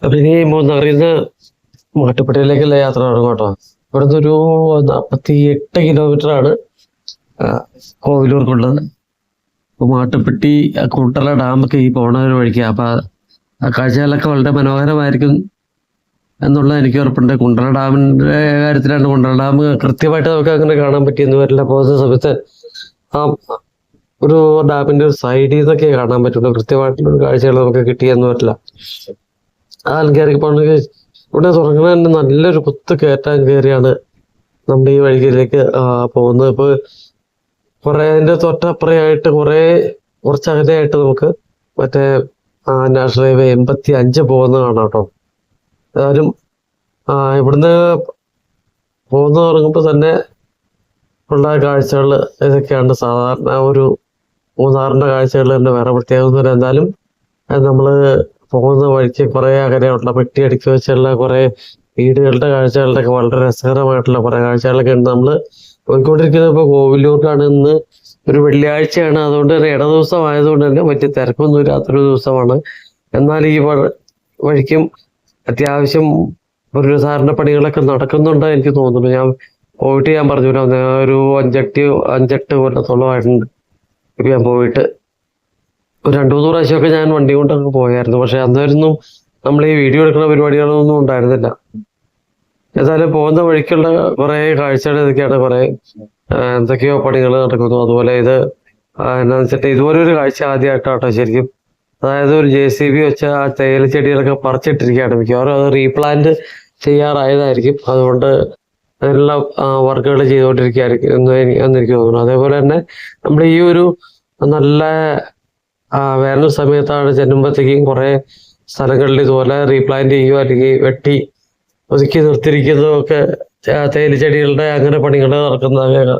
അപ്പൊ ഇനി മൂന്നാറിന്ന് മാട്ടുപ്പെട്ടിയിലേക്കുള്ള യാത്ര തുടങ്ങും കേട്ടോ. ഇവിടുന്ന് ഒരു 48 കിലോമീറ്റർ ആണ് കോവിലൂർക്കുള്ളത്. അപ്പൊ മാട്ടുപ്പെട്ടി കുട്ടള ഡാമൊക്കെ ഈ പോണ ഒരു വഴിക്ക്. അപ്പൊ ആ കാഴ്ചകളൊക്കെ വളരെ മനോഹരമായിരിക്കും എന്നുള്ളത് എനിക്ക് ഉറപ്പുണ്ട്. കുണ്ടള ഡാമിന്റെ കാര്യത്തിലാണ്. കുണ്ടള ഡാം കൃത്യമായിട്ട് നമുക്ക് അങ്ങനെ കാണാൻ പറ്റിയെന്ന് വരില്ല. പോകുന്ന സമയത്ത് ആ ഒരു ഡാമിന്റെ ഒരു സൈഡിൽ നിന്നൊക്കെ കാണാൻ പറ്റുള്ളൂ. കൃത്യമായിട്ടുള്ള ഒരു കാഴ്ചകൾ നമുക്ക് കിട്ടിയെന്ന് വരില്ല. ആ കയറി പോണെങ്കിൽ ഇവിടെ തുടങ്ങുന്ന തന്നെ നല്ലൊരു കുത്ത് കയറ്റാൻ കയറിയാണ് നമ്മുടെ ഈ വഴിയിലേക്ക് പോകുന്നത്. ഇപ്പൊ കുറെ അതിന്റെ തൊട്ടപ്പുറയായിട്ട് കുറച്ചകലെയായിട്ട് നമുക്ക് മറ്റേ നാഷണൽ ഹൈവേ 85 പോകുന്നത് കാണാം കേട്ടോ. ഏതായാലും ഇവിടുന്ന് പോകുന്ന തുടങ്ങുമ്പോൾ തന്നെ ഉള്ള കാഴ്ചകൾ ഇതൊക്കെയാണ്. സാധാരണ ഒരു മൂന്നാറിന്റെ കാഴ്ചകൾ തന്നെ വേറെ പ്രത്യേകമൊന്നുമില്ല. എന്നാലും നമ്മള് പോകുന്ന വഴിക്ക് കുറെ അകലെയുള്ള പെട്ടി അടുക്കി വെച്ചുള്ള കുറെ വീടുകളുടെ കാഴ്ചകളുടെ ഒക്കെ വളരെ രസകരമായിട്ടുള്ള കുറെ കാഴ്ചകളൊക്കെ ഉണ്ട്. നമ്മള് പോയിക്കൊണ്ടിരിക്കുന്നത് ഇപ്പൊ കോവിലൂർക്കാണ്. ഇന്ന് ഒരു വെള്ളിയാഴ്ചയാണ്. അതുകൊണ്ട് തന്നെ ഇട ദിവസം ആയതുകൊണ്ട് തന്നെ വലിയ തിരക്കൊന്നും ഇല്ലാത്തൊരു ദിവസമാണ്. എന്നാൽ ഈ വഴിക്കും അത്യാവശ്യം പുനരുദ്ധാരണ പണികളൊക്കെ നടക്കുന്നുണ്ട് എനിക്ക് തോന്നുന്നു. ഞാൻ പോയിട്ട് ഞാൻ പറഞ്ഞില്ല, ഒരു 5-8 കൊല്ലത്തോളമായിട്ടുണ്ട് ഇപ്പൊ ഞാൻ പോയിട്ട്. ഒരു 2-3 പ്രാവശ്യമൊക്കെ ഞാൻ വണ്ടി കൊണ്ടൊക്കെ പോയായിരുന്നു. പക്ഷെ അന്നേരൊന്നും നമ്മൾ ഈ വീഡിയോ എടുക്കുന്ന പരിപാടികളൊന്നും ഉണ്ടായിരുന്നില്ല. ഏതായാലും പോകുന്ന വഴിക്കുള്ള കുറെ കാഴ്ചകൾ ഇതൊക്കെയാണ്. കുറെ എന്തൊക്കെയോ പണികൾ നടക്കുന്നു. അതുപോലെ ഇത് എന്താണെന്ന് വെച്ചിട്ട് ഇതുപോലെ ഒരു കാഴ്ച ആദ്യമായിട്ടാട്ടോ ശരിക്കും. അതായത് ഒരു JCB വെച്ച് ആ തേയില ചെടികളൊക്കെ പറിച്ചിട്ടിരിക്കുകയാണ്. മിക്കവാറും അത് റീപ്ലാന്റ് ചെയ്യാറായതായിരിക്കും. അതുകൊണ്ട് അതിനുള്ള വർക്കുകൾ ചെയ്തുകൊണ്ടിരിക്കുകയായിരിക്കും എന്ന് എനിക്ക് തോന്നുന്നു. അതേപോലെ തന്നെ നമ്മൾ ഈ ഒരു നല്ല വേനൽ സമയത്താണ് ചെല്ലുമ്പോഴത്തേക്കും കുറെ സ്ഥലങ്ങളിൽ ഇതുപോലെ റീപ്ലാന്റ് ചെയ്യുക അല്ലെങ്കിൽ വെട്ടി ഒതുക്കി നിർത്തിയിരിക്കുന്നതൊക്കെ തേയില ചെടികളുടെ അങ്ങനെ പണികൾ നടക്കുന്ന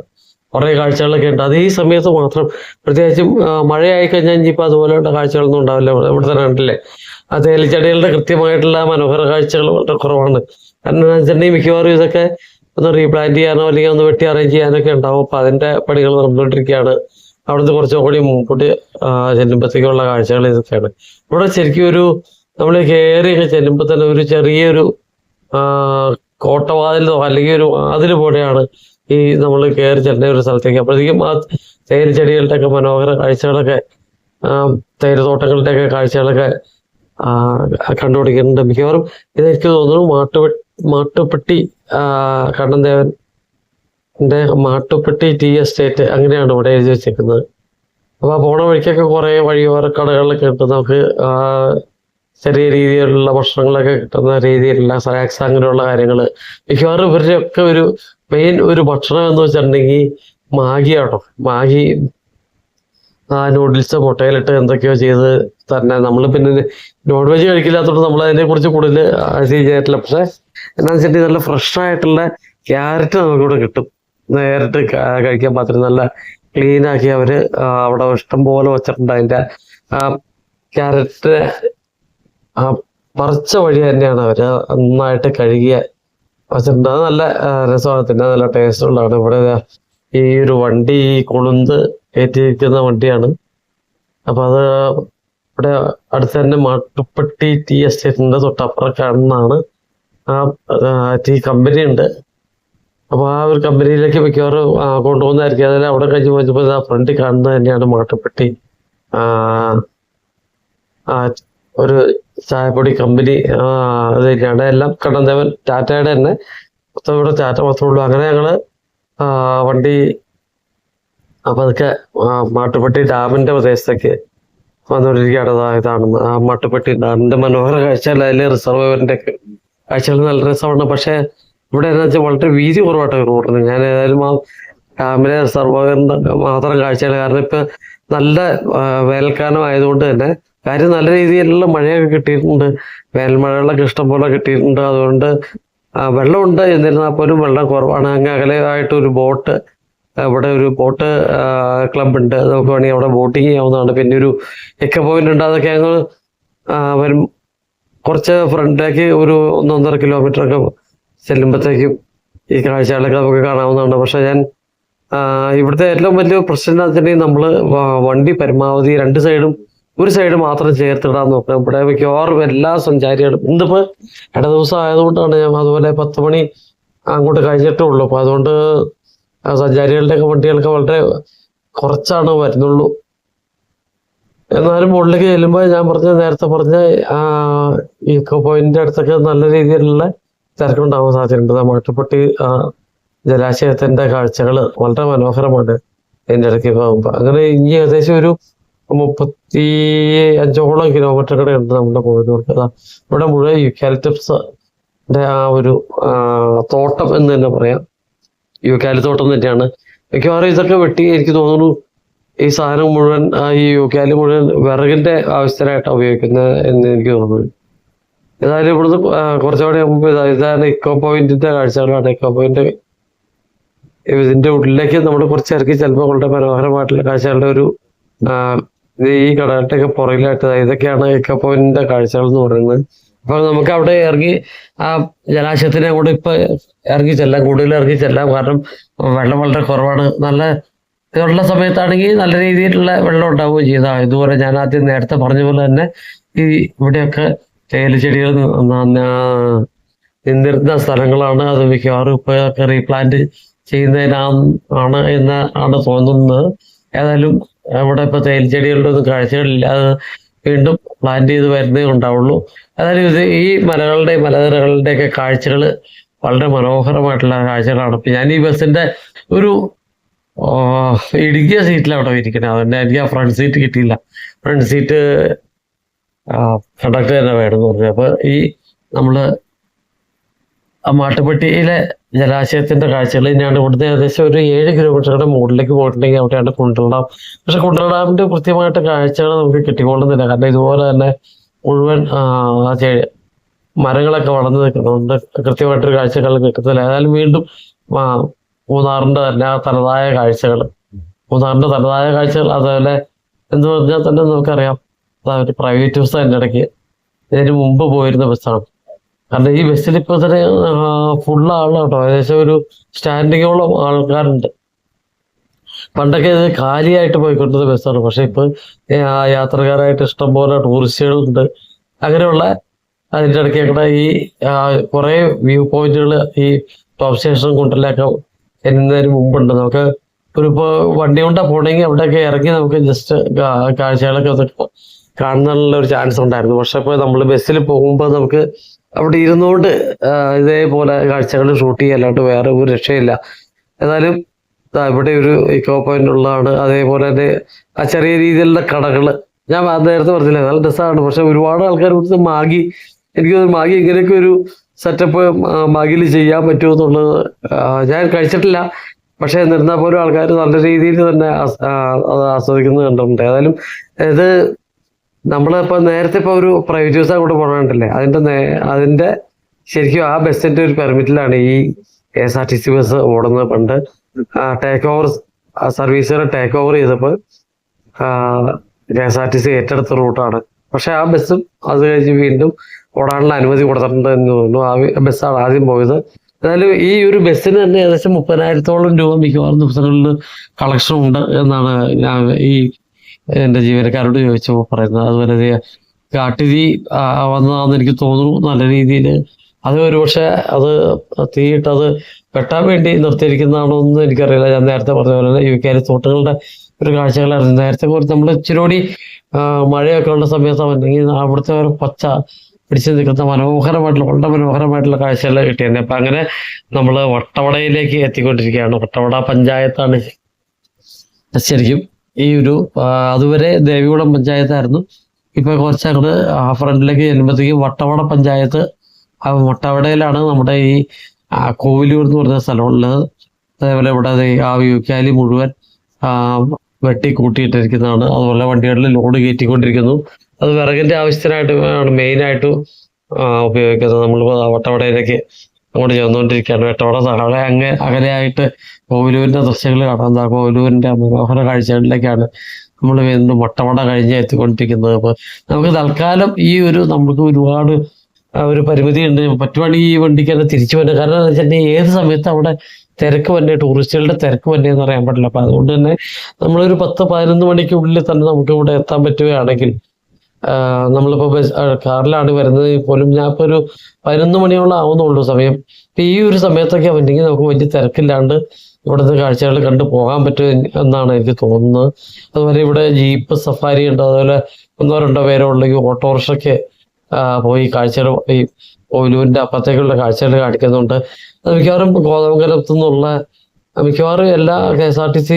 കുറെ കാഴ്ചകളൊക്കെ ഉണ്ട്. അത് ഈ സമയത്ത് മാത്രം. പ്രത്യേകിച്ചും മഴയായി കഴിഞ്ഞാൽ ഇനിയിപ്പോൾ അതുപോലെയുള്ള കാഴ്ചകളൊന്നും ഉണ്ടാവില്ല. ഇവിടെ തന്നെ ഉണ്ടല്ലേ ആ തേയിലച്ചെടികളുടെ കൃത്യമായിട്ടുള്ള മനോഹര കാഴ്ചകൾ വളരെ കുറവാണ്. കാരണം എന്താ വെച്ചിട്ടുണ്ടെങ്കിൽ മിക്കവാറും ഇതൊക്കെ ഒന്ന് റീപ്ലാന്റ് ചെയ്യാനോ അല്ലെങ്കിൽ ഒന്ന് വെട്ടി അറേഞ്ച് ചെയ്യാനൊക്കെ ഉണ്ടാവും. അപ്പൊ അതിന്റെ പണികൾ നടന്നുകൊണ്ടിരിക്കുകയാണ്. അവിടുന്ന് കുറച്ചും കൂടി മുൻകൂട്ടി ചെല്ലുമ്പോഴത്തേക്കുള്ള കാഴ്ചകൾ ഇതൊക്കെയാണ്. ഇവിടെ ശരിക്കും ഒരു നമ്മൾ കയറിയൊക്കെ ചെല്ലുമ്പോൾ തന്നെ ഒരു ചെറിയൊരു കോട്ടവാതിലോ അല്ലെങ്കിൽ ഒരു വാതിൽ പോലെയാണ് ഈ നമ്മൾ കയറി ചെല്ലുന്ന ഒരു സ്ഥലത്തേക്ക്. അപ്പോഴത്തേക്കും ആ തേയില ചെടികളുടെ ഒക്കെ മനോഹര കാഴ്ചകളൊക്കെ തേയിലത്തോട്ടങ്ങളുടെ ഒക്കെ കാഴ്ചകളൊക്കെ കണ്ടുപിടിക്കുന്നുണ്ട്. മിക്കവാറും ഇതെനിക്ക് തോന്നുന്നു മാട്ടുപ്പെട്ടി കണ്ണൻദേവന്റെ മാട്ടുപ്പെട്ടി ടീ എസ്റ്റേറ്റ് അങ്ങനെയാണ് ഇവിടെ എഴുതി വെച്ചേക്കുന്നത്. അപ്പൊ ആ പോണ വഴിക്കൊക്കെ കുറെ വഴിയോര കടകളിലൊക്കെ ഉണ്ട്. നമുക്ക് ചെറിയ രീതിയിലുള്ള ഭക്ഷണങ്ങളൊക്കെ കിട്ടുന്ന രീതിയിലുള്ള സ്നാക്സ് അങ്ങനെയുള്ള കാര്യങ്ങൾ. മിക്കവാറും ഇവരുടെ ഒക്കെ ഒരു മെയിൻ ഒരു ഭക്ഷണം എന്ന് വെച്ചിട്ടുണ്ടെങ്കിൽ മാഗിയാട്ടോ. മാഗി നൂഡിൽസ് മുട്ടയിലിട്ട് എന്തൊക്കെയോ ചെയ്ത് തന്നെ. നമ്മൾ പിന്നെ നോൺ വെജ് കഴിക്കില്ലാത്തതുകൊണ്ട് നമ്മൾ അതിനെ കുറിച്ച് കൂടുതൽ ചെയ്തിട്ടില്ല. പക്ഷെ എന്താണെന്ന് വെച്ചിട്ടുണ്ടെങ്കിൽ നല്ല ഫ്രഷ് ആയിട്ടുള്ള ക്യാരറ്റ് നമുക്കിവിടെ കിട്ടും. നേരിട്ട് കഴിക്കാൻ പാത്രം നല്ല ക്ലീൻ ആക്കി അവര് അവിടെ ഇഷ്ടം പോലെ വെച്ചിട്ടുണ്ട്. അതിന്റെ ക്യാരറ്റ് പറിച്ച വഴി തന്നെയാണ് അവര് നന്നായിട്ട് കഴുകിയ വെച്ചിട്ടുണ്ട്. അത് നല്ല രസമാണ്, പിന്നെ നല്ല ടേസ്റ്റ് ഉള്ളതാണ്. ഇവിടെ ഈ ഒരു വണ്ടി കൊളുന്ത് കയറ്റിയിരിക്കുന്ന വണ്ടിയാണ്. അപ്പൊ അത് ഇവിടെ അടുത്ത് തന്നെ മാട്ടുപ്പെട്ടി ടീ എസ്റ്റേറ്റിന്റെ തൊട്ടപ്പുറം കാണുന്നതാണ് ടീ കമ്പനി ഉണ്ട്. അപ്പൊ ആ ഒരു കമ്പനിയിലേക്ക് മിക്കവാറും കൊണ്ടുപോകുന്നതായിരിക്കും. അതിൽ അവിടെ കഴിഞ്ഞ് പോയപ്പോൾ ആ ഫ്രണ്ടിൽ കാണുന്നത് തന്നെയാണ് മാട്ടുപ്പെട്ടി ഒരു ചായപ്പൊടി കമ്പനി. അത് തന്നെയാണ് എല്ലാം കണ്ണൻദേവൻ ടാറ്റയുടെ തന്നെ. മൊത്തം ഇവിടെ ടാറ്റ മാത്രമേ ഉള്ളൂ. അങ്ങനെ ഞങ്ങള് വണ്ടി അപ്പൊ അതൊക്കെ മാട്ടുപ്പെട്ടി ഡാമിന്റെ പ്രദേശത്തേക്ക് വന്നുകൊണ്ടിരിക്കുകയാണ്. ഇതാണ് മാട്ടുപ്പെട്ടി ഡാമിന്റെ മനോഹര കാഴ്ച. അതിലെ റിസർവറിന്റെ ഒക്കെ കാഴ്ചകൾ നല്ല രസമാണ്. പക്ഷെ ഇവിടെ എന്താ വെച്ചാൽ വളരെ വീതി കുറവായിട്ട് റോഡിന്. ഞാൻ ഏതായാലും ആ ഡാമിലെ റിസർവറിന്റെ മാത്രം കാഴ്ചകൾ. കാരണം ഇപ്പൊ നല്ല വേനൽക്കാലം ആയതുകൊണ്ട് തന്നെ കാര്യം നല്ല രീതിയിലുള്ള മഴയൊക്കെ കിട്ടിയിട്ടുണ്ട്. വേനൽ മഴകളൊക്കെ ഇഷ്ടം പോലെ കിട്ടിയിട്ടുണ്ട്. അതുകൊണ്ട് വെള്ളമുണ്ട്, എന്നിരുന്നാൽ പോലും വെള്ളം കുറവാണ്. അങ്ങ് അകലെയായിട്ട് ഒരു ബോട്ട്, ഇവിടെ ഒരു ബോട്ട് ക്ലബ് ഉണ്ട്. നമുക്ക് വേണമെങ്കിൽ അവിടെ ബോട്ടിങ് ചെയ്യാവുന്നതാണ്. പിന്നെ ഒരു എക്ക പോയിന്റ് ഉണ്ട്. അതൊക്കെ ഞങ്ങൾ വരും കുറച്ച് ഫ്രണ്ടിലേക്ക് ഒരു 1-1.5 കിലോമീറ്റർ ഒക്കെ ചെല്ലുമ്പോഴത്തേക്കും ഈ കാഴ്ചകളൊക്കെ നമുക്ക് കാണാവുന്നതാണ്. പക്ഷെ ഞാൻ ഇവിടുത്തെ ഏറ്റവും വലിയ പ്രശ്നം എന്ന് വെച്ചിട്ടുണ്ടെങ്കിൽ നമ്മള് വണ്ടി പരമാവധി 2 സൈഡും ഒരു സൈഡ് മാത്രം ചേർത്തിടാൻ നോക്കുക. ഇവിടെ മിക്കവാറും എല്ലാ സഞ്ചാരികളും ഇന്നിപ്പോൾ ഇട ദിവസം ആയതുകൊണ്ടാണ് ഞാൻ അതുപോലെ 10 മണി അങ്ങോട്ട് കഴിഞ്ഞിട്ടേ ഉള്ളൂ. അപ്പോൾ അതുകൊണ്ട് സഞ്ചാരികളുടെയൊക്കെ വണ്ടികളൊക്കെ വളരെ കുറച്ചാണ് വരുന്നുള്ളൂ. എന്നാലും മുകളിലേക്ക് ചെല്ലുമ്പോൾ ഞാൻ നേരത്തെ പറഞ്ഞ ഈക്കോ പോയിന്റിന്റെ അടുത്തൊക്കെ നല്ല രീതിയിലുള്ള തിരക്കുണ്ടാവാൻ സാധ്യതയുണ്ട്. മാട്ടുപ്പെട്ടി ജലാശയത്തിന്റെ കാഴ്ചകൾ വളരെ മനോഹരമാണ് അതിൻ്റെ ഇടയ്ക്ക് പോകുമ്പോൾ. അങ്ങനെ ഇനി ഏകദേശം ഒരു 35ഓളം കിലോമീറ്റർ കൂടെ ഉണ്ട് നമ്മുടെ കോഴിക്കോട്. ഇവിടെ മുഴുവൻ യൂക്കാലിപ്റ്റസിന്റെ ആ ഒരു തോട്ടം എന്ന് തന്നെ പറയാം. യൂക്കാലിത്തോട്ടം തന്നെയാണ്. മിക്കവാറും ഇതൊക്കെ വെട്ടി എനിക്ക് തോന്നുന്നു ഈ സാധനം മുഴുവൻ ഈ യൂക്കാലി മുഴുവൻ വിറകിന്റെ ആവശ്യത്തിനായിട്ടാണ് ഉപയോഗിക്കുന്നത് എന്ന് എനിക്ക് തോന്നുന്നു. ഏതായാലും ഇവിടുന്ന് കുറച്ചുകൂടെ മുമ്പ് ഇതാണ് ഇക്കോ പോയിന്റിന്റെ കാഴ്ചകളാണ്. ഇക്കോ പോയിന്റ് ഇതിന്റെ ഉള്ളിലേക്ക് നമ്മൾ കുറച്ച് ഇറക്കി ചിലപ്പോൾ വളരെ മനോഹരമായിട്ടുള്ള കാഴ്ചകളുടെ ഒരു ഈ കടകളുടെയൊക്കെ പുറകിലായിട്ട് ഇതൊക്കെയാണ് ഇക്കോ പോയിന്റിന്റെ കാഴ്ചകൾ എന്ന് പറയുന്നത്. അപ്പൊ നമുക്ക് അവിടെ ഇറങ്ങി ആ ജലാശയത്തിനെ കൂടെ ഇപ്പൊ ഇറങ്ങി ചെല്ലാം, കൂടുതൽ ഇറങ്ങി ചെല്ലാം. കാരണം വെള്ളം വളരെ കുറവാണ്. നല്ല ഇതുള്ള സമയത്താണെങ്കിൽ നല്ല രീതിയിലുള്ള വെള്ളം ഉണ്ടാവുകയും ചെയ്താൽ. ഇതുപോലെ ഞാൻ ആദ്യം നേരത്തെ പറഞ്ഞ പോലെ തന്നെ ഈ ഇവിടെയൊക്കെ തേയിലച്ചെടികൾ നിന്നിരുന്ന സ്ഥലങ്ങളാണ്. അത് മിക്കവാറും ഇപ്പൊ റീപ്ലാന്റ് ചെയ്യുന്നതിനാണ് എന്നാണ് തോന്നുന്നത്. ഏതായാലും ഇവിടെ ഇപ്പൊ തേയിലച്ചെടികളുടെ ഒന്നും കാഴ്ചകളില്ല. അത് വീണ്ടും പ്ലാന്റ് ചെയ്ത് വരുന്നേ ഉണ്ടാവുള്ളൂ. അതായത് ഈ മലകളുടെയും മലനിരകളുടെയൊക്കെ കാഴ്ചകൾ വളരെ മനോഹരമായിട്ടുള്ള കാഴ്ചകളാണ്. ഇപ്പൊ ഞാൻ ഈ ബസ്സിന്റെ ഒരു ഇടുക്കിയ സീറ്റിലാണ് അവിടെ ഇരിക്കുന്നത്. അതുകൊണ്ട് എനിക്ക് ആ ഫ്രണ്ട് സീറ്റ് കിട്ടിയില്ല. ഫ്രണ്ട് സീറ്റ് കണ്ടക്ടർ തന്നെ വേണമെന്ന് പറഞ്ഞു. അപ്പൊ ഈ നമ്മള് മാട്ടുപ്പെട്ടിയിലെ ജലാശയത്തിന്റെ കാഴ്ചകൾ തന്നെയാണ്. ഇവിടുന്ന് ഏകദേശം ഒരു 7 കിലോമീറ്ററുടെ മുകളിലേക്ക് പോയിട്ടുണ്ടെങ്കിൽ അവിടെയാണ് കുണ്ടള ഡാം. പക്ഷെ കുണ്ടള ഡാമിന്റെ കൃത്യമായിട്ട് കാഴ്ചകൾ നമുക്ക് കിട്ടിക്കൊള്ളുന്നില്ല. കാരണം ഇതുപോലെ തന്നെ മുഴുവൻ മരങ്ങളൊക്കെ വളർന്നു നിൽക്കുന്നുണ്ട്. കൃത്യമായിട്ടൊരു കാഴ്ചകൾ കിട്ടുന്നില്ല. ഏതായാലും വീണ്ടും മൂന്നാറിന്റെ തന്നെ തനതായ കാഴ്ചകൾ അതുപോലെ എന്ന് പറഞ്ഞാൽ തന്നെ നമുക്കറിയാം ഒരു പ്രൈവറ്റ് ബസ് അതിൻ്റെ ഇടയ്ക്ക് ഇതിന് മുമ്പ് പോയിരുന്ന ബസ്സാണ്. കാരണം ഈ ബസ്സിൽ ഇപ്പൊ തന്നെ ഫുൾ ആളാട്ടോ. ഏകദേശം ഒരു സ്റ്റാൻഡിങ്ങോളം ആൾക്കാരുണ്ട്. പണ്ടൊക്കെ ഇത് കാലിയായിട്ട് പോയിക്കൊണ്ടിരുന്ന ബസ്സാണ്. പക്ഷെ ഇപ്പൊ യാത്രക്കാരായിട്ട് ഇഷ്ടംപോലെ ടൂറിസ്റ്റുകളുണ്ട്. അങ്ങനെയുള്ള അതിൻ്റെ ഇടയ്ക്കൊക്കെ ഈ കുറെ വ്യൂ പോയിന്റുകൾ ഈ ടോപ്പ് സ്റ്റേഷൻ കുണ്ടലിലൊക്കെ എന്നതിന് മുമ്പുണ്ട്. നമുക്ക് ഇപ്പോൾ വണ്ടി കൊണ്ടാ പോണെങ്കിൽ അവിടെയൊക്കെ ഇറങ്ങി നമുക്ക് ജസ്റ്റ് കാഴ്ചകളൊക്കെ കാണുന്നുള്ള ഒരു ചാൻസ് ഉണ്ടായിരുന്നു. പക്ഷെ ഇപ്പോൾ നമ്മൾ ബസ്സിൽ പോകുമ്പോൾ നമുക്ക് അവിടെ ഇരുന്നുകൊണ്ട് ഇതേപോലെ കാഴ്ചകൾ ഷൂട്ട് ചെയ്യാനായിട്ട് വേറെ ഒരു രക്ഷയില്ല. ഏതായാലും ഇവിടെ ഒരു ഇക്കോ പോയിന്റ് ഉള്ളതാണ്. അതേപോലെ തന്നെ ആ ചെറിയ രീതിയിലുള്ള കടകൾ ഞാൻ നേരത്തെ പറഞ്ഞില്ലേ നല്ല രസമാണ്. പക്ഷെ ഒരുപാട് ആൾക്കാർ ഇവിടുത്തെ എനിക്ക് മാഗി ഇങ്ങനെയൊക്കെ ഒരു സെറ്റപ്പ് മാഗിയിൽ ചെയ്യാൻ പറ്റുമോ എന്നുള്ളത് ഞാൻ കഴിച്ചിട്ടില്ല. പക്ഷെ എന്നിരുന്നാൽ പോലും ആൾക്കാർ നല്ല രീതിയിൽ തന്നെ അത് ആസ്വദിക്കുന്നത് കണ്ടിട്ടുണ്ട്. ഏതായാലും ഇത് നമ്മളിപ്പോൾ നേരത്തെ ഇപ്പോൾ ഒരു പ്രൈവറ്റ് ബസ് അങ്ങോട്ട് പോകണുണ്ടല്ലേ, അതിൻ്റെ ശരിക്കും ആ ബസ്സിന്റെ ഒരു പെർമിറ്റിലാണ് ഈ KSRTC ബസ് ഓടുന്നത്. പണ്ട് ടേക്ക് ഓവർ സർവീസുകൾ ടേക്ക് ഓവർ ചെയ്തപ്പോൾ KSRTC ഏറ്റെടുത്ത റൂട്ടാണ്. പക്ഷെ ആ ബസ്സും അത് കഴിഞ്ഞ് വീണ്ടും ഓടാനുള്ള അനുമതി കൊടുത്തിട്ടുണ്ട് എന്ന് തോന്നുന്നു. ആ ബസ്സാണ് ആദ്യം പോയത്. എന്നാലും ഈ ഒരു ബസ്സിന് തന്നെ ഏകദേശം 30,000-ഓളം രൂപ മിക്കവാറും ദിവസങ്ങളിൽ കളക്ഷൻ ഉണ്ട് എന്നാണ് ഞാൻ ഈ എൻ്റെ ജീവനക്കാരോട് ചോദിച്ചപ്പോൾ പറയുന്നത്. അതുപോലെ കാട്ടുതീ വന്നതാണെന്ന് എനിക്ക് തോന്നുന്നു നല്ല രീതിയിൽ. അത് ഒരുപക്ഷെ അത് തീയിട്ടത് വെട്ടാൻ വേണ്ടി നിർത്തിയിരിക്കുന്നതാണോ എന്ന് എനിക്കറിയില്ല. ഞാൻ നേരത്തെ പറഞ്ഞ പോലെ തന്നെ യൂക്കാലിത്തോട്ടങ്ങളുടെ ഒരു കാഴ്ചകളായിരുന്നു. നേരത്തെ കുറച്ച് നമ്മൾ ഇച്ചിരി മഴയൊക്കെ ഉള്ള സമയത്താണെങ്കിൽ അവിടുത്തെ ഒരു പച്ച പിടിച്ചു നിൽക്കുന്ന വളരെ മനോഹരമായിട്ടുള്ള കാഴ്ചകൾ കിട്ടിയത്. അപ്പൊ അങ്ങനെ നമ്മൾ വട്ടവടയിലേക്ക് എത്തിക്കൊണ്ടിരിക്കുകയാണ്. വട്ടവട പഞ്ചായത്താണ് ശരിക്കും ഈ ഒരു അതുവരെ ദേവികുളം പഞ്ചായത്തായിരുന്നു. ഇപ്പൊ കുറച്ചങ്ങോട്ട് ഫ്രണ്ടിലേക്ക് ചെല്ലുമ്പോഴത്തേക്കും വട്ടവട പഞ്ചായത്ത് വട്ടവടയിലാണ് നമ്മുടെ ഈ കോവിലൂർ എന്ന് പറഞ്ഞ സ്ഥലമുള്ളത്. അതേപോലെ ഇവിടെ ആ യൂക്കാലി മുഴുവൻ വെട്ടി കൂട്ടിയിട്ടിരിക്കുന്നതാണ്. അതുപോലെ വണ്ടികളിൽ ലോഡ് കയറ്റിക്കൊണ്ടിരിക്കുന്നു. അത് വിറകിന്റെ ആവശ്യത്തിനായിട്ട് മെയിനായിട്ട് ഉപയോഗിക്കുന്നത്. നമ്മൾ വട്ടവടയിലേക്ക് അങ്ങോട്ട് ചെന്നുകൊണ്ടിരിക്കുകയാണ്. വട്ടവട താഴെ അകലെയായിട്ട് കോവിലൂരിന്റെ ദൃശ്യങ്ങൾ കാണാം. കോവിലൂരിന്റെ മനോഹര കാഴ്ചകളിലേക്കാണ് നമ്മൾ വീണ്ടും വട്ടവട കഴിഞ്ഞ് എത്തിക്കൊണ്ടിരിക്കുന്നത്. അപ്പൊ നമുക്ക് തൽക്കാലം ഈ നമുക്ക് ഒരുപാട് ഒരു പരിമിതി ഉണ്ട്. പറ്റുവാണെങ്കിൽ ഈ വണ്ടിക്ക് തന്നെ തിരിച്ചു വരാം. കാരണം എന്താ വെച്ചിട്ടുണ്ടെങ്കിൽ ഏത് സമയത്ത് അവിടെ തിരക്ക് വന്നെ, ടൂറിസ്റ്റുകളുടെ തിരക്ക് വന്നെ എന്ന് പറയാൻ പറ്റില്ല. അപ്പം അതുകൊണ്ട് തന്നെ നമ്മളൊരു 10-11 മണിക്കുള്ളിൽ തന്നെ നമുക്ക് ഇവിടെ എത്താൻ പറ്റുകയാണെങ്കിൽ, നമ്മളിപ്പോൾ കാറിലാണ് വരുന്നത് പോലും, ഞാൻ ഇപ്പോൾ ഒരു 11 മണിയോളം ആവുന്നുള്ളൂ സമയം. ഇപ്പം ഈ ഒരു സമയത്തൊക്കെ വന്നെങ്കിൽ നമുക്ക് വലിയ തിരക്കില്ലാണ്ട് ഇവിടുത്തെ കാഴ്ചകൾ കണ്ടു പോകാൻ പറ്റും എന്നാണ് എനിക്ക് തോന്നുന്നത്. അതുപോലെ ഇവിടെ ജീപ്പ് സഫാരി ഉണ്ട്, അതുപോലെ 1-2 പേരോ ഉള്ള ഈ ഓട്ടോറിക്ഷയ്ക്ക് പോയി കാഴ്ചകൾ, ഈ ഒലൂരിൻ്റെ അപ്പുറത്തേക്കുള്ള കാഴ്ചകൾ കാണിക്കുന്നുണ്ട്. അത് മിക്കവാറും കോതമംഗലത്തു നിന്നുള്ള മിക്കവാറും എല്ലാ KSRTC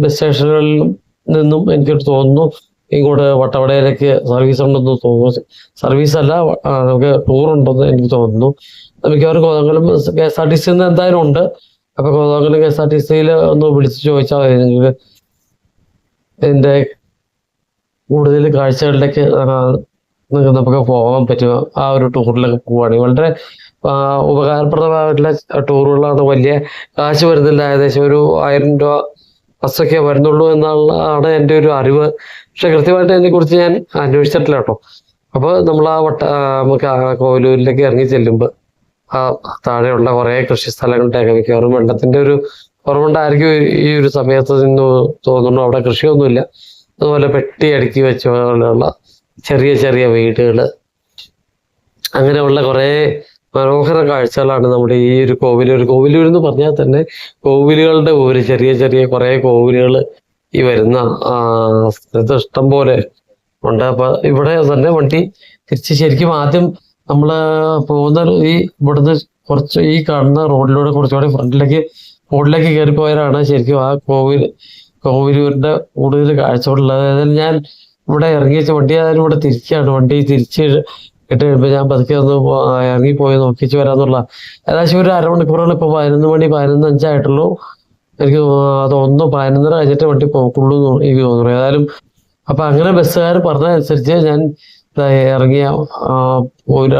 ബസ് സ്റ്റേഷനുകളിലും നിന്നും എനിക്ക് തോന്നുന്നു ഇങ്ങോട്ട് വട്ടവടയിലേക്ക് സർവീസ് ഉണ്ടെന്ന് തോന്നുന്നു. സർവീസ് അല്ല, നമുക്ക് ടൂർ ഉണ്ടെന്ന് എനിക്ക് തോന്നുന്നു. മിക്കവാറും കോതമംഗലം KSRTC എന്തായാലും ഉണ്ട്. അപ്പോൾ കോതമംഗലം KSRTCയിൽ ഒന്ന് വിളിച്ച് ചോദിച്ചാൽ മതി നിങ്ങൾക്ക് ഇതിൻ്റെ കൂടുതൽ കാഴ്ചകളിലേക്ക് നമുക്ക് പോകാൻ പറ്റും. ആ ഒരു ടൂറിലൊക്കെ പോവുകയാണെങ്കിൽ വളരെ ഉപകാരപ്രദമായിട്ടുള്ള ടൂറുകളാണ്. വലിയ കാശ് വരുന്നില്ല, ഏകദേശം ഒരു 1000 രൂപ ബസ്സൊക്കെ വരുന്നുള്ളൂ എന്നാണ് എൻ്റെ ഒരു അറിവ്. പക്ഷെ കൃത്യമായിട്ട് അതിനെക്കുറിച്ച് ഞാൻ അന്വേഷിച്ചിട്ടില്ല കേട്ടോ. അപ്പോൾ നമ്മൾ നമുക്ക് കോവിലൂരിലേക്ക് ഇറങ്ങി ചെല്ലുമ്പോൾ താഴെയുള്ള കുറേ കൃഷി സ്ഥലങ്ങളുടെയൊക്കെ മിക്കവാറും വെള്ളത്തിൻ്റെ ഒരു കുറവുണ്ടായിരിക്കും ഈ ഒരു സമയത്ത് നിന്ന് തോന്നുന്നു. അവിടെ കൃഷിയൊന്നുമില്ല. അതുപോലെ പെട്ടി അടുക്കി വെച്ച പോലെയുള്ള ചെറിയ ചെറിയ വീടുകൾ, അങ്ങനെയുള്ള കുറേ മനോഹര കാഴ്ചകളാണ് നമ്മുടെ ഈ ഒരു കോവിലൂർ. കോവിലൂർ എന്ന് പറഞ്ഞാൽ തന്നെ കോവിലുകളുടെ ഊര്, ചെറിയ ചെറിയ കുറേ കോവിലുകൾ ഈ വരുന്ന സ്ഥലത്ത് ഇഷ്ടം പോലെ ഉണ്ട്. അപ്പം ഇവിടെ തന്നെ വണ്ടി തിരിച്ച് ശരിക്കും ആദ്യം നമ്മൾ പോകുന്ന ഈ ഇവിടുന്ന് കുറച്ച് ഈ കാണുന്ന റോഡിലൂടെ കുറച്ചുകൂടി മുകളിലേക്ക് കയറിപ്പോയാലാണ് ശരിക്കും ആ കോവിലൂരിൻ്റെ കൂടുതൽ കാഴ്ചകളുള്ളത്. അതായത് ഞാൻ ഇവിടെ ഇറങ്ങി വെച്ച വണ്ടി ആയാലും ഇവിടെ തിരിച്ചാണ്. വണ്ടി തിരിച്ച് ഇട്ട് കഴിയുമ്പോൾ ഞാൻ പതുക്കെ ഒന്ന് ഇറങ്ങിപ്പോയി നോക്കിച്ച് വരാമെന്നുള്ള ഏകദേശം ഒരു അരമണിക്കൂറാണ്. ഇപ്പോൾ 11 മണി 11:05 ആയിട്ടുള്ളൂ. എനിക്ക് തോന്നുന്നു 11:30 കഴിഞ്ഞിട്ട് വണ്ടി പോക്കുള്ളൂ എന്ന് എനിക്ക് തോന്നുന്നു ഏതായാലും. അപ്പം അങ്ങനെ ബസ്സുകാർ പറഞ്ഞതനുസരിച്ച് ഞാൻ ഇറങ്ങിയ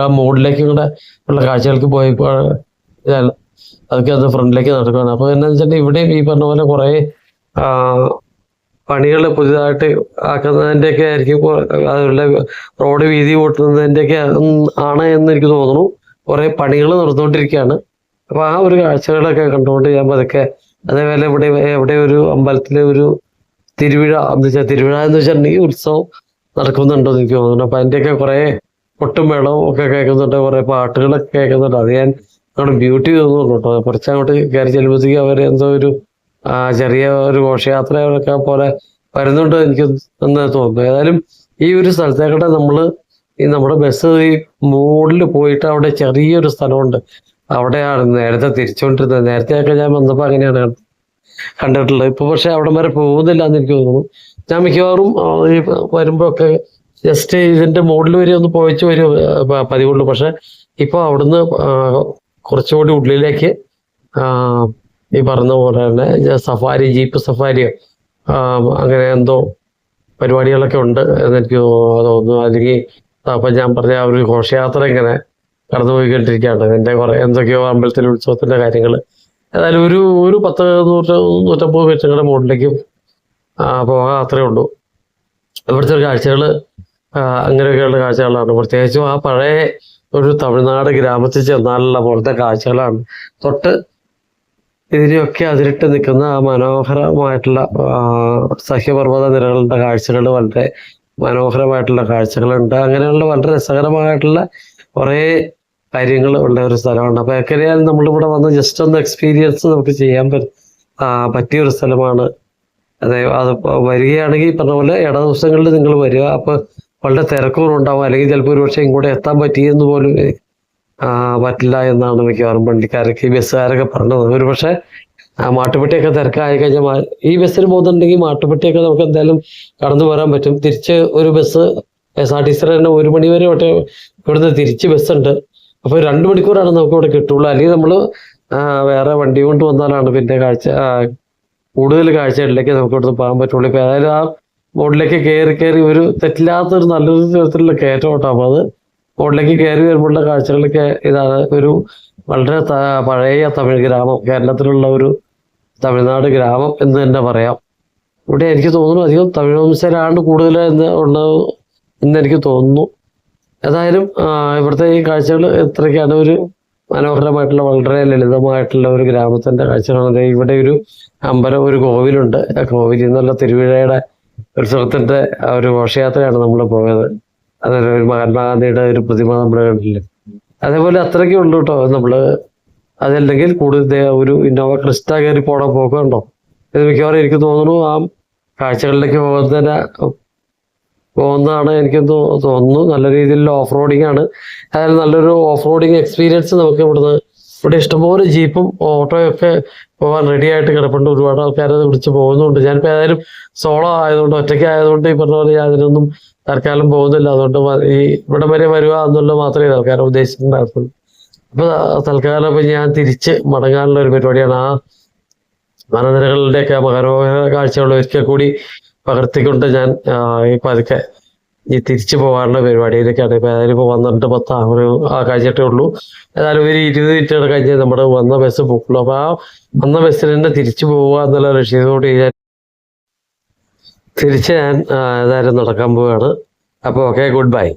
ആ മോഡിലേക്ക് കൂടെ ഉള്ള കാഴ്ചകൾക്ക് പോയപ്പോൾ അതൊക്കെ അത് ഫ്രണ്ടിലേക്ക് നടക്കുകയാണ്. അപ്പോൾ എന്താണെന്ന് വെച്ചിട്ടുണ്ടെങ്കിൽ ഇവിടെയും ഈ പറഞ്ഞ പോലെ കുറേ പണികൾ പുതിയതായിട്ട് ആക്കുന്നതിൻ്റെയൊക്കെ ആയിരിക്കും, അതുപോലെ റോഡ് വീതി കൂട്ടുന്നതിൻ്റെയൊക്കെ ആണ് എന്ന് എനിക്ക് തോന്നുന്നു. കുറേ പണികൾ നടന്നുകൊണ്ടിരിക്കുകയാണ്. അപ്പോൾ ആ ഒരു കാഴ്ചകളൊക്കെ കണ്ടുകൊണ്ട് ഞാൻ പതുക്കെ, അതേപോലെ ഇവിടെ ഒരു അമ്പലത്തിലെ ഒരു തിരുവിഴ എന്ന് വെച്ചിട്ടുണ്ടെങ്കിൽ ഉത്സവം നടക്കുന്നുണ്ടെന്ന് എനിക്ക് തോന്നുന്നു. അപ്പം അതിൻ്റെയൊക്കെ കുറേ കൊട്ടും മേളവും ഒക്കെ കേൾക്കുന്നുണ്ട്, കുറേ പാട്ടുകളൊക്കെ കേൾക്കുന്നുണ്ട്. അത് ഞാൻ അവിടെ ബ്യൂട്ടി തോന്നുന്നു കേട്ടോ. കുറച്ചങ്ങോട്ട് കയറി ചെല്ലുമ്പോഴത്തേക്ക് അവർ എന്തോ ഒരു ചെറിയ ഒരു ഘോഷയാത്രയൊക്കെ പോലെ വരുന്നുണ്ട് എനിക്ക് എന്ന് തോന്നുന്നു. ഏതായാലും ഈ ഒരു സ്ഥലത്തേക്കൂടെ നമ്മുടെ ബസ് ഈ മോഡിൽ പോയിട്ട് അവിടെ ചെറിയൊരു സ്ഥലമുണ്ട്, അവിടെയാണ് നേരത്തെ തിരിച്ചുകൊണ്ടിരുന്നത്. നേരത്തെയൊക്കെ ഞാൻ വന്നപ്പോൾ അങ്ങനെയാണ് കണ്ടിട്ടുള്ളത്. ഇപ്പോൾ പക്ഷെ അവിടെ വരെ പോകുന്നില്ല എന്ന് എനിക്ക് തോന്നുന്നു. ഞാൻ മിക്കവാറും ഈ വരുമ്പോഴൊക്കെ ജസ്റ്റ് ഇതിൻ്റെ മോഡിൽ വരെ ഒന്ന് പോയിച്ച് വരും പതിവുള്ളൂ. പക്ഷെ ഇപ്പോൾ അവിടുന്ന് കുറച്ചുകൂടി ഉള്ളിലേക്ക് ഈ പറഞ്ഞ പോലെ തന്നെ സഫാരി, ജീപ്പ് സഫാരിയോ അങ്ങനെ എന്തോ പരിപാടികളൊക്കെ ഉണ്ട് എന്നെനിക്ക് തോന്നുന്നു. അല്ലെങ്കിൽ അപ്പം ഞാൻ പറഞ്ഞ ആ ഒരു ഘോഷയാത്ര ഇങ്ങനെ കടന്നു പോയിക്കൊണ്ടിരിക്കുകയാണ്. എൻ്റെ കുറേ എന്തൊക്കെയോ അമ്പലത്തിലെ ഉത്സവത്തിൻ്റെ കാര്യങ്ങൾ. ഏതായാലും ഒരു 100-150 മീറ്ററുകളുടെ മുകളിലേക്ക് പോകാൻ അത്രേ ഉള്ളൂ. ഇവിടുത്തെ കാഴ്ചകൾ അങ്ങനെയൊക്കെയുള്ള കാഴ്ചകളാണ്. പ്രത്യേകിച്ചും ആ പഴയ ഒരു തമിഴ്നാട് ഗ്രാമത്തിൽ ചെന്നാലുള്ള പോലത്തെ കാഴ്ചകളാണ്. തൊട്ട് ഇതിനെയൊക്കെ അതിരിട്ട് നിൽക്കുന്ന ആ മനോഹരമായിട്ടുള്ള സഹ്യപർവ്വത നിരകളുടെ കാഴ്ചകൾ, വളരെ മനോഹരമായിട്ടുള്ള കാഴ്ചകളുണ്ട്. അങ്ങനെയുള്ള വളരെ രസകരമായിട്ടുള്ള കുറേ കാര്യങ്ങൾ ഉള്ള ഒരു സ്ഥലമാണ്. അപ്പോൾ എങ്ങനെയാലും നമ്മളിവിടെ വന്ന് ജസ്റ്റ് ഒന്ന് എക്സ്പീരിയൻസ് നമുക്ക് ചെയ്യാൻ പറ്റിയൊരു സ്ഥലമാണ്. അതായത് അത് വരികയാണെങ്കിൽ പറഞ്ഞ പോലെ ഇട ദിവസങ്ങളിൽ നിങ്ങൾ വരിക. അപ്പോൾ വളരെ തിരക്കുകളുണ്ടാവും, അല്ലെങ്കിൽ ചിലപ്പോൾ ഒരു പക്ഷേ ഇങ്ങോട്ട് എത്താൻ പറ്റിയെന്ന് പോലും പറ്റില്ല എന്നാണ് മിക്കവാറും വണ്ടിക്കാരൊക്കെ ഈ ബസ്സുകാരൊക്കെ പറഞ്ഞത്. ഒരു പക്ഷേ മാട്ടുപ്പെട്ടിയൊക്കെ തിരക്കായി കഴിഞ്ഞാൽ ഈ ബസ്സിന് പോകുന്നുണ്ടെങ്കിൽ മാട്ടുപ്പെട്ടിയൊക്കെ നമുക്ക് എന്തായാലും കടന്നു വരാൻ പറ്റും. തിരിച്ച് ഒരു ബസ് KSRTC തന്നെ 1 മണി വരെ ഇവിടുന്ന് തിരിച്ച് ബസ്സുണ്ട്. അപ്പോൾ 2 മണിക്കൂറാണ് നമുക്ക് ഇവിടെ കിട്ടുള്ളൂ. അല്ലെങ്കിൽ നമ്മൾ വേറെ വണ്ടി കൊണ്ട് വന്നാലാണ് പിന്നെ കൂടുതൽ കാഴ്ചകളിലേക്ക് നമുക്ക് ഇവിടുന്ന് പോകാൻ പറ്റുള്ളൂ. ഇപ്പോൾ ഏതായാലും ആ മോഡിലേക്ക് കയറി ഒരു തെറ്റില്ലാത്തൊരു നല്ലൊരു തരത്തിലുള്ള കയറ്റം കേട്ടോ. അപ്പോൾ അത് മോഡിലേക്ക് കയറി വരുമ്പോഴുള്ള കാഴ്ചകളൊക്കെ ഇതാണ്. ഒരു വളരെ പഴയ തമിഴ് ഗ്രാമം, കേരളത്തിലുള്ള ഒരു തമിഴ്നാട് ഗ്രാമം എന്ന് തന്നെ പറയാം. ഇവിടെ എനിക്ക് തോന്നുന്നു അധികം തമിഴ് വംശജരാണ് കൂടുതൽ എന്നെനിക്ക് തോന്നുന്നു. ഏതായാലും ഇവിടുത്തെ ഈ കാഴ്ചകൾ ഇത്രയ്ക്കാണ്. മനോഹരമായിട്ടുള്ള വളരെ ലളിതമായിട്ടുള്ള ഒരു ഗ്രാമത്തിന്റെ കാഴ്ചകളാണ്. ഇവിടെ ഒരു അമ്പലം, ഒരു കോവിലുണ്ട്. ആ കോവിലിൽ നിന്നുള്ള തിരുവിഴയുടെ ഉത്സവത്തിന്റെ ആ ഒരു ഘോഷയാത്രയാണ് നമ്മൾ പോയത്. അതൊരു ഒരു മഹാത്മാഗാന്ധിയുടെ ഒരു പ്രതിമ നമ്മൾ കണ്ടില്ലേ. അതേപോലെ അത്രയ്ക്കേ ഉള്ളൂ കേട്ടോ. നമ്മള് അതല്ലെങ്കിൽ കൂടുതൽ ഒരു ഇന്നോവ ക്രിസ്റ്റ കയറി പോണ പോക്കുണ്ടോ. ഇത് മിക്കവാറും എനിക്ക് തോന്നുന്നു ആ കാഴ്ചകളിലേക്ക് പോകുന്നതാണ് എനിക്ക് തോന്നുന്നു. നല്ല രീതിയിലുള്ള ഓഫ് റോഡിങ് ആണ്. അതായത് നല്ലൊരു ഓഫ് റോഡിങ് എക്സ്പീരിയൻസ് നമുക്ക് ഇവിടെ ഇഷ്ടംപോലെ ജീപ്പും ഓട്ടോയൊക്കെ പോകാൻ റെഡി ആയിട്ട് കിടപ്പുണ്ട്. ഒരുപാട് ആൾക്കാരത് വിളിച്ച് പോകുന്നുണ്ട്. ഞാനിപ്പോൾ ഏതായാലും സോളോ ആയതുകൊണ്ട്, ഒറ്റയ്ക്ക് ആയതുകൊണ്ട് ഈ പറഞ്ഞ പോലെ അതിനൊന്നും തൽക്കാലം പോകുന്നില്ല. അതുകൊണ്ട് ഈ ഇവിടെ വരെ വരിക എന്നുള്ളത് മാത്രമേ തൽക്കാലം ഉദ്ദേശിച്ചിട്ടുണ്ടായിരുന്നുള്ളൂ. അപ്പൊ തൽക്കാലം ഇപ്പൊ ഞാൻ തിരിച്ച് മടങ്ങാനുള്ള ഒരു പരിപാടിയാണ്. ആ വനനിരകളുടെയൊക്കെ മനോഹര കാഴ്ചകൾ ഒരിക്കൽ കൂടി പകർത്തിക്കൊണ്ട് ഞാൻ ഈ പതുക്കെ ഈ തിരിച്ചു പോകാനുള്ള പരിപാടിയിലേക്കാണ്. ഇപ്പൊ ഏതായാലും ഇപ്പൊ 12:10 ആ കഴിഞ്ഞിട്ടേ ഉള്ളൂ. ഏതായാലും ഒരു 20 മിനിറ്റ് കഴിഞ്ഞ് നമ്മുടെ വന്ന ബസ് പോക്കുള്ളൂ. അപ്പൊ ആ വന്ന ബസ്സിൽ തന്നെ തിരിച്ചു പോവുക എന്നുള്ള ലക്ഷ്യത്തോടെ ഞാൻ തിരിച്ച് ഏതായാലും നടക്കാൻ പോവുകയാണ്. അപ്പോൾ ഓക്കെ, ഗുഡ് ബൈ.